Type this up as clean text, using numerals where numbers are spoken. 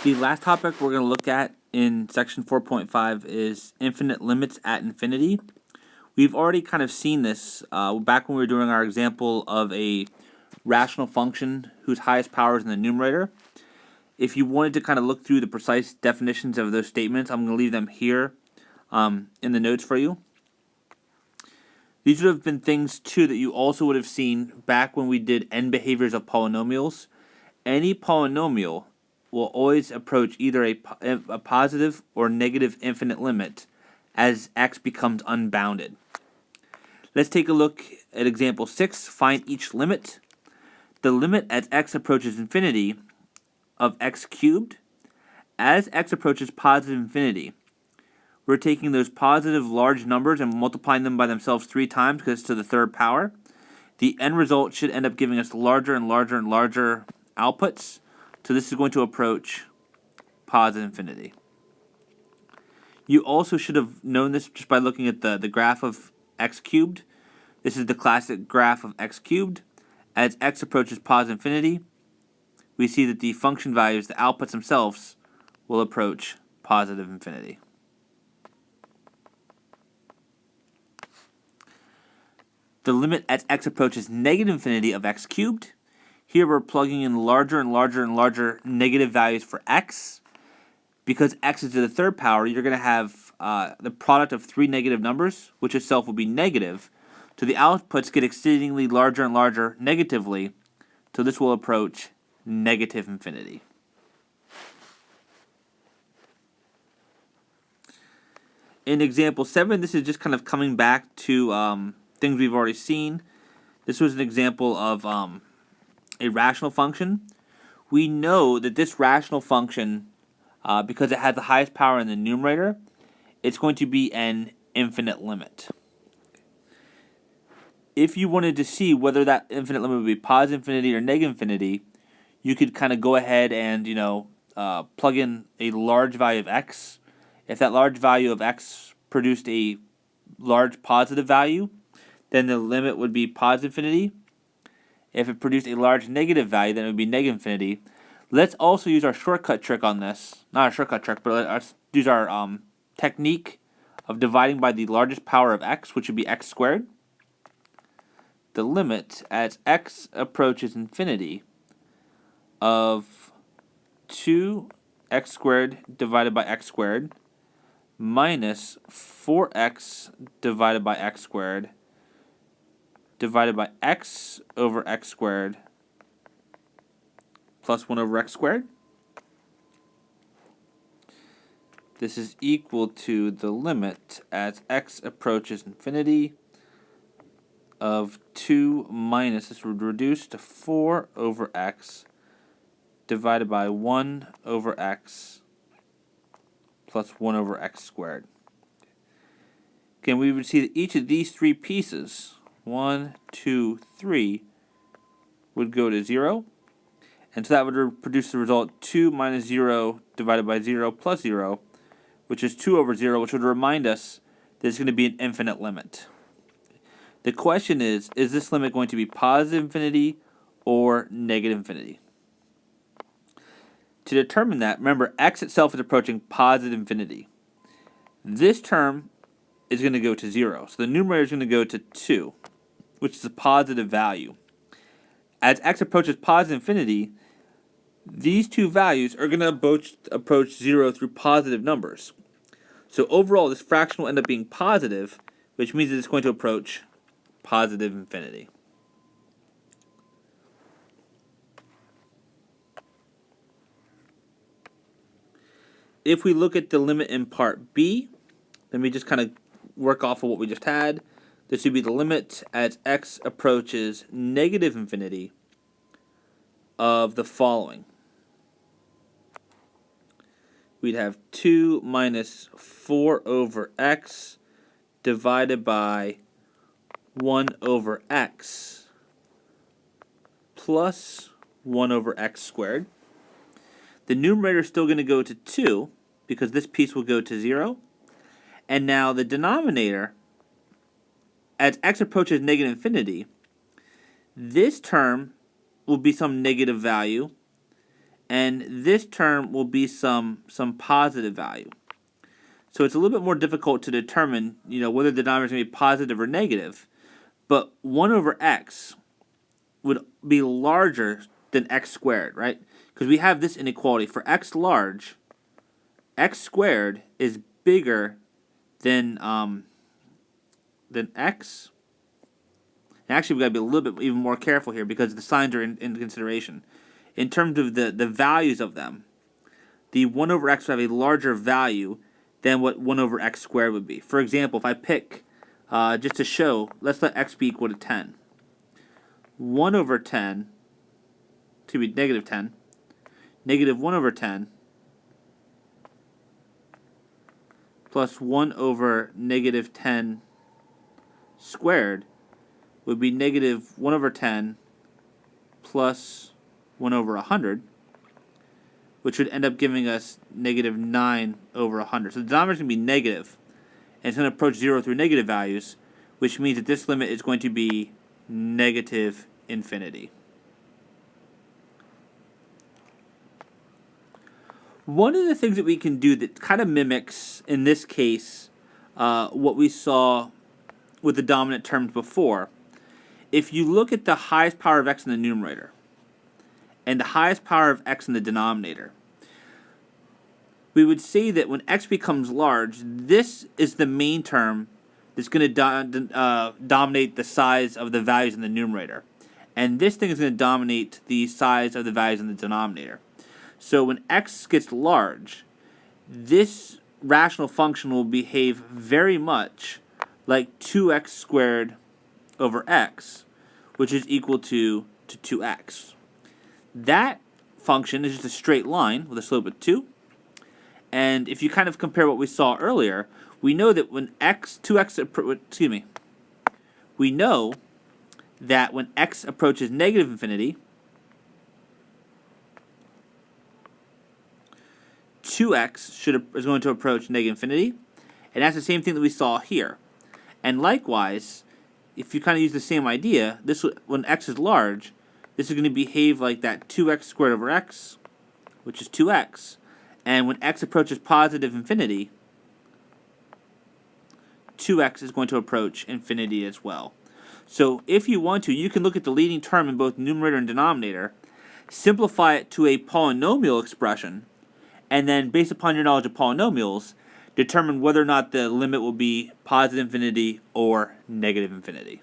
The last topic we're going to look at in section 4.5 is infinite limits at infinity. We've already kind of seen this back when we were doing our example of a rational function whose highest power is in the numerator. If you wanted to kind of look through the precise definitions of those statements, I'm going to leave them here in the notes for you. These would have been things, too, that you also would have seen back when we did n behaviors of polynomials. Any polynomial will always approach either a positive or negative infinite limit as x becomes unbounded. Let's take a look at example 6. Find each limit. The limit as x approaches infinity of x cubed. As x approaches positive infinity, we're taking those positive large numbers and multiplying them by themselves 3 times because it's to the third power. The end result should end up giving us larger and larger and larger outputs. So this is going to approach positive infinity. You also should have known this just by looking at the graph of x cubed. This is the classic graph of x cubed. As x approaches positive infinity, we see that the function values, the outputs themselves, will approach positive infinity. The limit as x approaches negative infinity of x cubed. Here we're plugging in larger and larger and larger negative values for x. Because x is to the third power, you're going to have the product of 3 negative numbers, which itself will be negative. So the outputs get exceedingly larger and larger negatively, so this will approach negative infinity. In example 7, this is just kind of coming back to things we've already seen. This was an example of a rational function. We know that this rational function, because it has the highest power in the numerator, it's going to be an infinite limit. If you wanted to see whether that infinite limit would be positive infinity or negative infinity, you could kind of go ahead and plug in a large value of x. If that large value of x produced a large positive value, then the limit would be positive infinity. If it produced a large negative value, then it would be negative infinity. Let's also use our shortcut trick on this. Not a shortcut trick, but let's use our technique of dividing by the largest power of x, which would be x squared. The limit as x approaches infinity of 2x squared divided by x squared minus 4x divided by x squared divided by x over x squared plus 1 over x squared. This is equal to the limit as x approaches infinity of 2 minus, this would reduce to 4 over x divided by 1 over x plus 1 over x squared. Again, we would see that each of these 3 pieces, 1, 2, 3, would go to 0. And so that would produce the result 2 minus 0 divided by 0 plus 0, which is 2 over 0, which would remind us that it's going to be an infinite limit. The question is this limit going to be positive infinity or negative infinity? To determine that, remember, x itself is approaching positive infinity. This term is going to go to 0. So the numerator is going to go to 2, which is a positive value. As x approaches positive infinity, these two values are going to approach 0 through positive numbers. So overall, this fraction will end up being positive, which means that it's going to approach positive infinity. If we look at the limit in part B, let me just kind of work off of what we just had. This would be the limit as x approaches negative infinity of the following. We'd have 2 minus 4 over x divided by 1 over x plus 1 over x squared. The numerator is still going to go to 2 because this piece will go to 0. And now the denominator, as x approaches negative infinity, this term will be some negative value, and this term will be some positive value. So it's a little bit more difficult to determine, whether the denominator is going to be positive or negative. But 1 over x would be larger than x squared, right? Because we have this inequality. For x large, x squared is bigger than x. And actually, we've got to be a little bit even more careful here because the signs are in consideration. In terms of the values of them, the 1 over x would have a larger value than what 1 over x squared would be. For example, if I pick, just to show, let's let x be equal to 10. 1 over 10, to be negative 10, negative 1 over 10, plus 1 over negative 10 squared would be negative 1 over 10 plus 1 over 100, which would end up giving us negative 9 over 100. So the denominator is going to be negative, and it's going to approach 0 through negative values, which means that this limit is going to be negative infinity. One of the things that we can do that kind of mimics, in this case, what we saw with the dominant terms before, if you look at the highest power of x in the numerator and the highest power of x in the denominator, we would say that when x becomes large, this is the main term that's going to dominate the size of the values in the numerator. And this thing is going to dominate the size of the values in the denominator. So when x gets large, this rational function will behave very much like 2x squared over x, which is equal to 2x. That function is just a straight line with a slope of 2. And if you kind of compare what we saw earlier, we know that when we know that when x approaches negative infinity, 2x is going to approach negative infinity, and that's the same thing that we saw here. And likewise, if you kind of use the same idea, when x is large, this is going to behave like that 2x squared over x, which is 2x. And when x approaches positive infinity, 2x is going to approach infinity as well. So if you want to, you can look at the leading term in both numerator and denominator, simplify it to a polynomial expression, and then based upon your knowledge of polynomials, determine whether or not the limit will be positive infinity or negative infinity.